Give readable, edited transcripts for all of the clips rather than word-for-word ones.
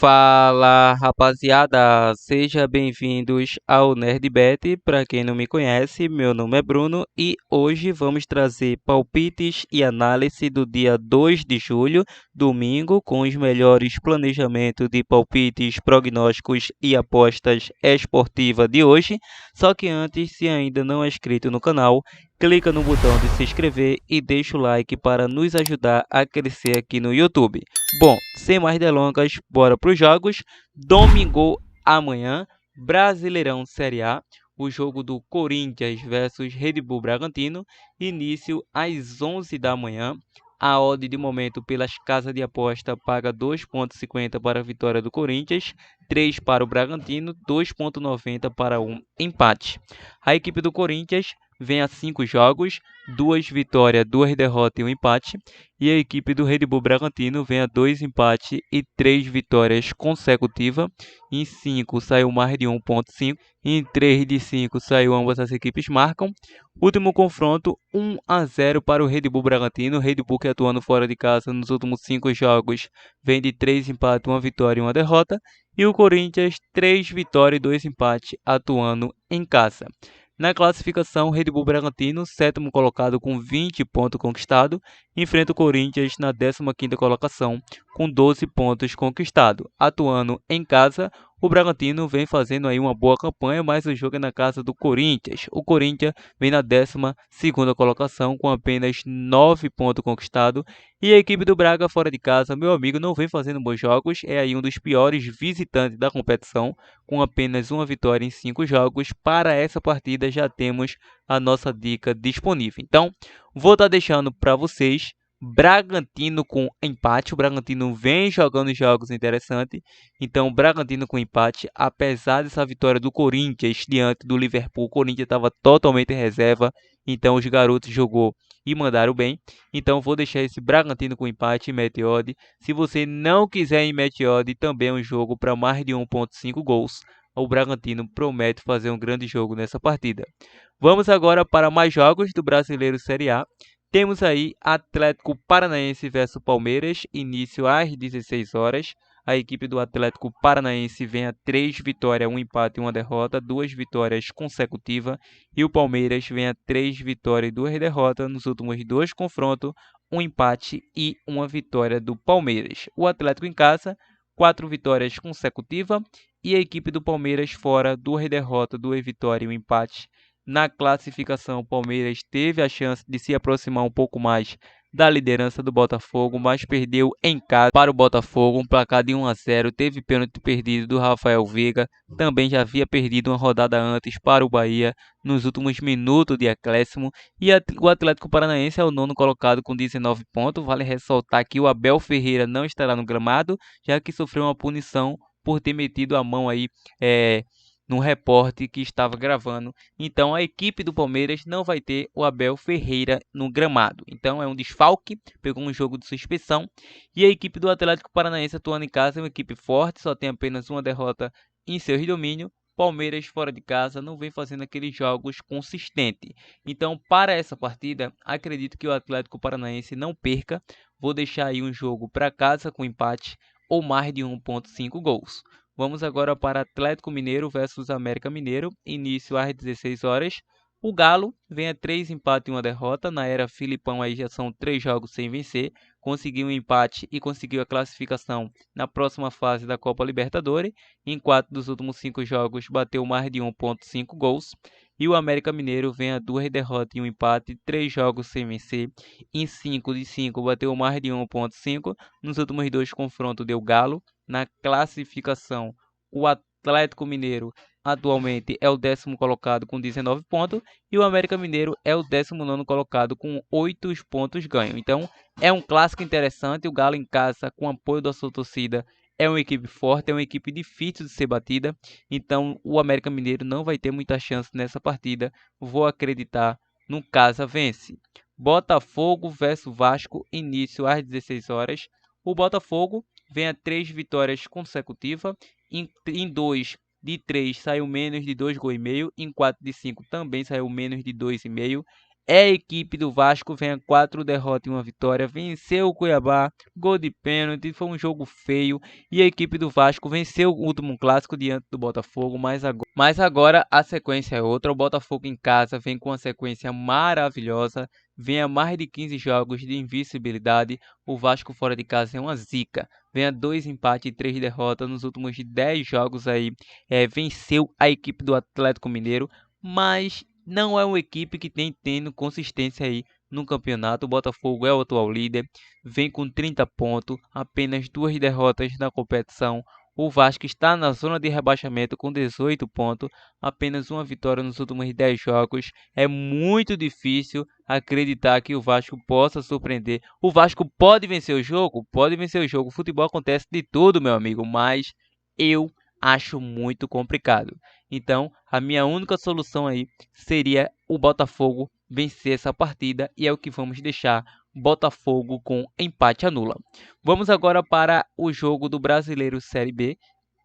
Fala rapaziada, sejam bem-vindos ao NerdBet. Para quem não me conhece, meu nome é Bruno e hoje vamos trazer palpites e análise do dia 2 de julho, domingo, com os melhores planejamentos de palpites, prognósticos e apostas esportivas de hoje. Só que antes, se ainda não é inscrito no canal, clica no botão de se inscrever e deixa o like para nos ajudar a crescer aqui no YouTube. Bom, sem mais delongas, bora para os jogos. Domingo amanhã, Brasileirão Série A, o jogo do Corinthians versus Red Bull Bragantino, início às 11 da manhã. A odd de momento pelas casas de aposta paga 2,50 para a vitória do Corinthians, 3 para o Bragantino, 2,90 para um empate. A equipe do Corinthians vem a 5 jogos, 2 vitórias, 2 derrotas e um empate. E a equipe do Red Bull Bragantino vem a 2 empates e 3 vitórias consecutivas. Em 5 saiu mais de 1,5. Em 3 de 5 saiu ambas as equipes marcam. Último confronto, 1-0 para o Red Bull Bragantino. Red Bull que atuando fora de casa nos últimos 5 jogos vem de 3 empates, 1 vitória e 1 derrota. E o Corinthians, 3 vitórias e 2 empates atuando em casa. Na classificação, Red Bull Bragantino, sétimo colocado com 20 pontos conquistados, enfrenta o Corinthians na 15ª colocação com 12 pontos conquistados. Atuando em casa, o Bragantino vem fazendo aí uma boa campanha, mas o jogo é na casa do Corinthians. O Corinthians vem na 12ª colocação com apenas 9 pontos conquistados. E a equipe do Braga fora de casa, meu amigo, não vem fazendo bons jogos, é aí um dos piores visitantes da competição, com apenas uma vitória em 5 jogos. Para essa partida já temos a nossa dica disponível. Então, vou estar deixando para vocês Bragantino com empate. O Bragantino vem jogando jogos interessantes. Então, Bragantino com empate. Apesar dessa vitória do Corinthians diante do Liverpool, o Corinthians estava totalmente em reserva. Então, os garotos jogou e mandaram bem. Então, vou deixar esse Bragantino com empate e mete odd. Se você não quiser em mete odd, também é um jogo para mais de 1,5 gols. O Bragantino promete fazer um grande jogo nessa partida. Vamos agora para mais jogos do Brasileiro Série A. Temos aí Atlético Paranaense versus Palmeiras, início às 16 horas. A equipe do Atlético Paranaense vem a 3 vitórias, 1 empate e 1 derrota, 2 vitórias consecutivas. E o Palmeiras vem a 3 vitórias e 2 derrotas nos últimos 2 confrontos, 1 empate e 1 vitória do Palmeiras. O Atlético em casa, 4 vitórias consecutivas. E a equipe do Palmeiras fora, 2 derrotas, 2 vitórias e 1 empate. Na classificação, o Palmeiras teve a chance de se aproximar um pouco mais da liderança do Botafogo, mas perdeu em casa para o Botafogo, um placar de 1-0. Teve pênalti perdido do Rafael Veiga, também já havia perdido uma rodada antes para o Bahia nos últimos minutos de acréscimo. E o Atlético Paranaense é o nono colocado com 19 pontos. Vale ressaltar que o Abel Ferreira não estará no gramado, já que sofreu uma punição por ter metido a mão aí num repórter que estava gravando. Então a equipe do Palmeiras não vai ter o Abel Ferreira no gramado. Então é um desfalque, pegou um jogo de suspensão. E a equipe do Atlético Paranaense atuando em casa é uma equipe forte, só tem apenas uma derrota em seu domínio. Palmeiras fora de casa não vem fazendo aqueles jogos consistentes. Então para essa partida, acredito que o Atlético Paranaense não perca. Vou deixar aí um jogo para casa com empate ou mais de 1,5 gols. Vamos agora para Atlético Mineiro versus América Mineiro, início às 16 horas. O Galo vem a 3 empates e 1 derrota. Na era Filipão aí já são 3 jogos sem vencer. Conseguiu um empate e conseguiu a classificação na próxima fase da Copa Libertadores. Em 4 dos últimos 5 jogos bateu mais de 1,5 gols. E o América Mineiro vem a 2 derrotas e 1 empate, 3 jogos sem vencer. Em 5 de 5 bateu mais de 1,5. Nos últimos 2 confrontos deu Galo. Na classificação, o Atlético Mineiro atualmente é o 10º colocado com 19 pontos e o América Mineiro é o 19º colocado com 8 pontos ganhos. Então é um clássico interessante. O Galo em casa, com apoio da sua torcida, é uma equipe forte, é uma equipe difícil de ser batida. Então o América Mineiro não vai ter muita chance nessa partida. Vou acreditar no Casa Vence. Botafogo versus Vasco, início às 16 horas. O Botafogo vem a 3 vitórias consecutivas. Em 2 de 3 saiu menos de 2,5 gols. Em 4 de 5 também saiu menos de 2,5. É a equipe do Vasco, vem a 4 derrotas e 1 vitória, venceu o Cuiabá, gol de pênalti, foi um jogo feio, e a equipe do Vasco venceu o último clássico diante do Botafogo, mas agora a sequência é outra. O Botafogo em casa vem com uma sequência maravilhosa, vem a mais de 15 jogos de invencibilidade. O Vasco fora de casa é uma zica, vem a 2 empates e 3 derrotas nos últimos 10 jogos aí, venceu a equipe do Atlético Mineiro, mas não é uma equipe que tem tendo consistência aí no campeonato. O Botafogo é o atual líder, vem com 30 pontos, apenas 2 derrotas na competição. O Vasco está na zona de rebaixamento com 18 pontos, apenas uma vitória nos últimos 10 jogos. É muito difícil acreditar que o Vasco possa surpreender. O Vasco pode vencer o jogo? Pode vencer o jogo. O futebol acontece de tudo, meu amigo, mas eu acho muito complicado. Então, a minha única solução aí seria o Botafogo vencer essa partida, e é o que vamos deixar Botafogo com empate anula. Vamos agora para o jogo do Brasileiro Série B.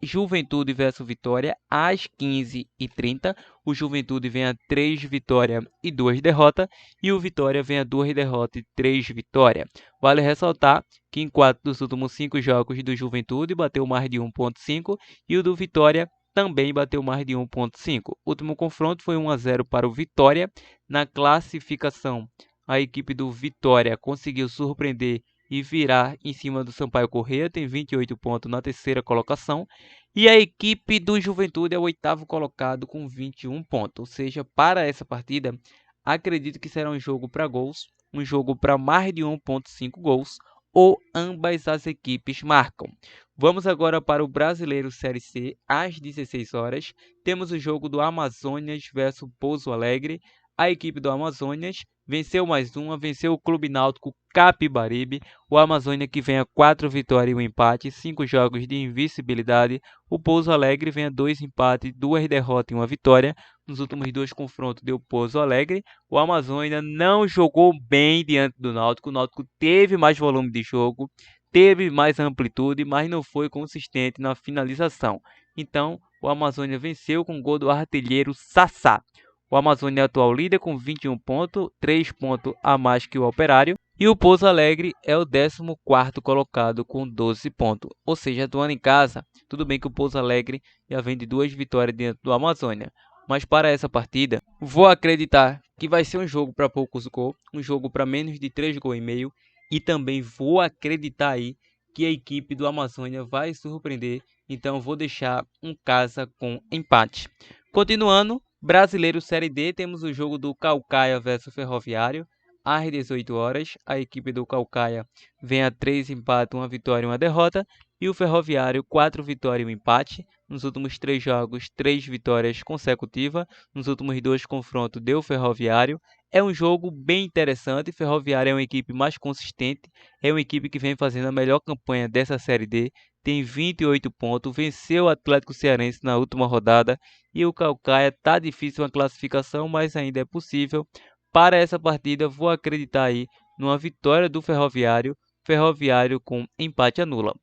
Juventude versus Vitória às 15h30. O Juventude vem a 3 vitórias e 2 derrotas, e o Vitória vem a 2 derrotas e 3 vitórias. Vale ressaltar que em 4 dos últimos 5 jogos do Juventude bateu mais de 1.5, e o do Vitória também bateu mais de 1.5. O último confronto foi 1-0 para o Vitória. Na classificação, a equipe do Vitória conseguiu surpreender e virar em cima do Sampaio Corrêa, tem 28 pontos na terceira colocação, e a equipe do Juventude é o oitavo colocado com 21 pontos. Ou seja, para essa partida, acredito que será um jogo para gols, um jogo para mais de 1.5 gols, ou ambas as equipes marcam. Vamos agora para o Brasileiro Série C, às 16 horas. Temos o jogo do Amazonas versus Pouso Alegre. A equipe do Amazonas venceu mais uma, venceu o Clube Náutico Capibaribe. O Amazônia que vem a 4 vitórias e 1 empate, 5 jogos de invencibilidade. O Pouso Alegre vem a 2 empates, 2 derrotas e 1 vitória. Nos últimos 2 confrontos deu Pouso Alegre. O Amazônia não jogou bem diante do Náutico. O Náutico teve mais volume de jogo, teve mais amplitude, mas não foi consistente na finalização. Então, o Amazônia venceu com o gol do artilheiro Sassá. O Amazônia é atual líder com 21 pontos, 3 pontos a mais que o Operário. E o Pouso Alegre é o 14º colocado com 12 pontos. Ou seja, atuando em casa, tudo bem que o Pouso Alegre já vem de 2 vitórias dentro do Amazônia. Mas para essa partida, vou acreditar que vai ser um jogo para poucos gols, um jogo para menos de 3,5 gols. E também vou acreditar aí que a equipe do Amazônia vai surpreender. Então vou deixar um casa com empate. Continuando, Brasileiro Série D, temos o jogo do Caucaia versus Ferroviário. Às 18 horas, a equipe do Caucaia vem a 3 empates, 1 vitória e 1 derrota. E o Ferroviário, 4 vitórias e 1 empate. Nos últimos 3 jogos, 3 vitórias consecutivas. Nos últimos 2 confrontos, deu Ferroviário. É um jogo bem interessante. Ferroviário é uma equipe mais consistente. É uma equipe que vem fazendo a melhor campanha dessa Série D. Tem 28 pontos. Venceu o Atlético Cearense na última rodada. E o Caucaia tá difícil a classificação, mas ainda é possível. Para essa partida, vou acreditar aí numa vitória do Ferroviário. Ferroviário com empate anula.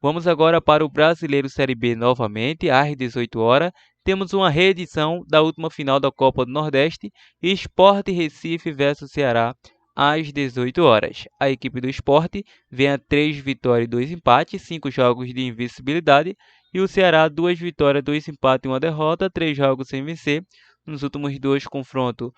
Vamos agora para o Brasileiro Série B novamente, às 18 horas. Temos uma reedição da última final da Copa do Nordeste, Sport Recife versus Ceará, às 18 horas. A equipe do Sport vem a 3 vitórias e 2 empates, 5 jogos de invencibilidade, e o Ceará 2 vitórias, 2 empates e 1 derrota, 3 jogos sem vencer. Nos últimos 2 confrontos,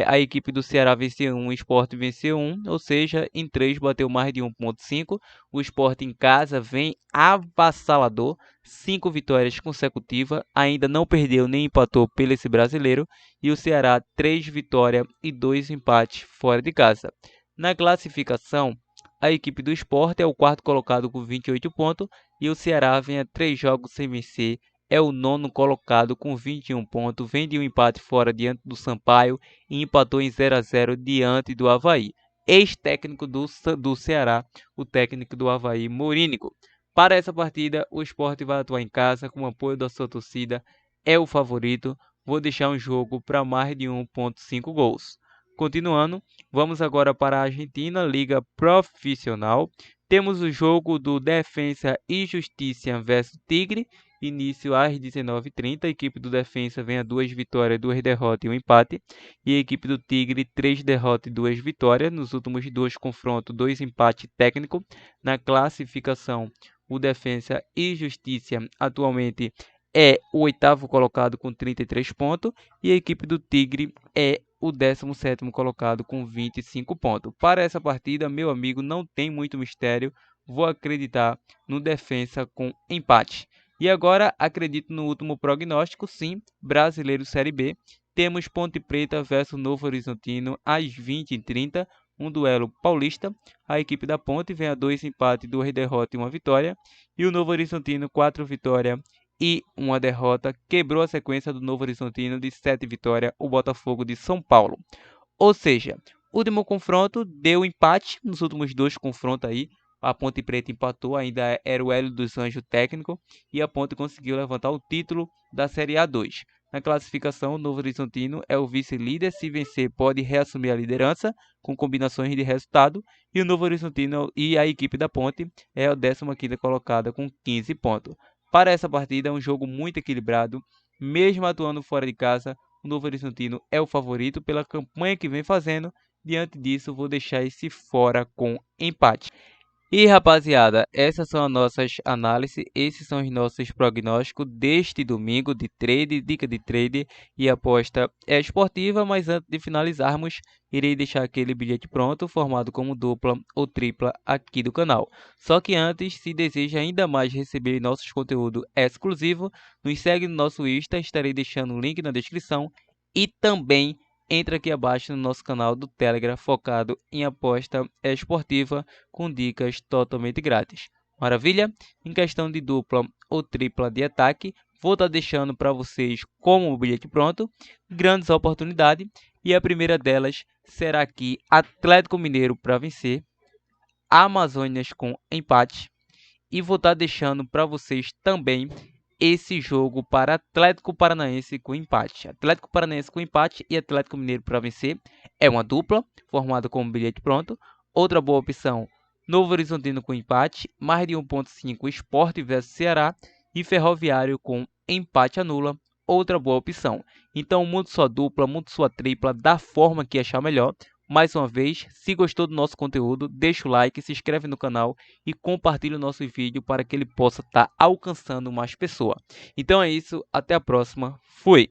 a equipe do Ceará venceu 1, o Sport venceu 1, ou seja, em 3 bateu mais de 1.5. O Sport em casa vem avassalador, 5 vitórias consecutivas, ainda não perdeu nem empatou pelo esse brasileiro. E o Ceará 3 vitórias e 2 empates fora de casa. Na classificação, a equipe do Sport é o 4º colocado com 28 pontos, e o Ceará vem a 3 jogos sem vencer, é o 9º colocado com 21 pontos, vem de um empate fora diante do Sampaio e empatou em 0-0 diante do Avaí. Ex-técnico do Ceará, o técnico do Avaí, Morínigo. Para essa partida, o Sport vai atuar em casa com o apoio da sua torcida, é o favorito. Vou deixar um jogo para mais de 1.5 gols. Continuando, vamos agora para a Argentina, Liga Profissional. Temos o jogo do Defensa e Justiça versus Tigre. início às 19h30. A equipe do Defensa vem a 2 vitórias, 2 derrotas e um empate. E a equipe do Tigre, 3 derrotas e 2 vitórias. Nos últimos 2 confrontos, 2 empates técnicos. Na classificação, o Defensa e Justiça atualmente é o 8º colocado com 33 pontos. E a equipe do Tigre é o 17º colocado com 25 pontos. Para essa partida, meu amigo, não tem muito mistério. Vou acreditar no Defensa com empate. E agora acredito no último prognóstico, sim, Brasileiro Série B. Temos Ponte Preta versus Novo Horizontino às 20h30, um duelo paulista. A equipe da Ponte vem a 2 empates, 2 derrotas e 1 vitória. E o Novo Horizontino, 4 vitórias e 1 derrota. Quebrou a sequência do Novo Horizontino de 7 vitórias, o Botafogo de São Paulo. Ou seja, o último confronto deu empate nos últimos 2 confrontos aí. A Ponte Preta empatou, ainda era o Hélio dos Anjos técnico, e a Ponte conseguiu levantar o título da Série A2. Na classificação, o Novo Horizontino é o vice-líder. Se vencer, pode reassumir a liderança com combinações de resultado. E o Novo Horizontino e a equipe da Ponte é a 15ª colocada com 15 pontos. Para essa partida, é um jogo muito equilibrado. Mesmo atuando fora de casa, o Novo Horizontino é o favorito pela campanha que vem fazendo. Diante disso, vou deixar esse fora com empate. E rapaziada, essas são as nossas análises, esses são os nossos prognósticos deste domingo de trade, dica de trade e aposta esportiva. Mas antes de finalizarmos, irei deixar aquele bilhete pronto, formado como dupla ou tripla aqui do canal. Só que antes, se deseja ainda mais receber nossos conteúdos exclusivos, nos segue no nosso Insta, estarei deixando o link na descrição. E também entra aqui abaixo no nosso canal do Telegram, focado em aposta esportiva, com dicas totalmente grátis. Maravilha? Em questão de dupla ou tripla de ataque, vou estar deixando para vocês como bilhete pronto grandes oportunidades. E a primeira delas será aqui Atlético Mineiro para vencer, Amazonas com empate. E vou estar deixando para vocês também esse jogo para Atlético Paranaense com empate. Atlético Paranaense com empate e Atlético Mineiro para vencer é uma dupla formada como bilhete pronto. Outra boa opção, Novo Horizontino com empate, mais de 1.5 Sport versus Ceará e Ferroviário com empate anula. Outra boa opção. Então, monte sua dupla, monte sua tripla da forma que achar melhor. Mais uma vez, se gostou do nosso conteúdo, deixa o like, se inscreve no canal e compartilhe o nosso vídeo para que ele possa estar alcançando mais pessoas. Então é isso, até a próxima, fui!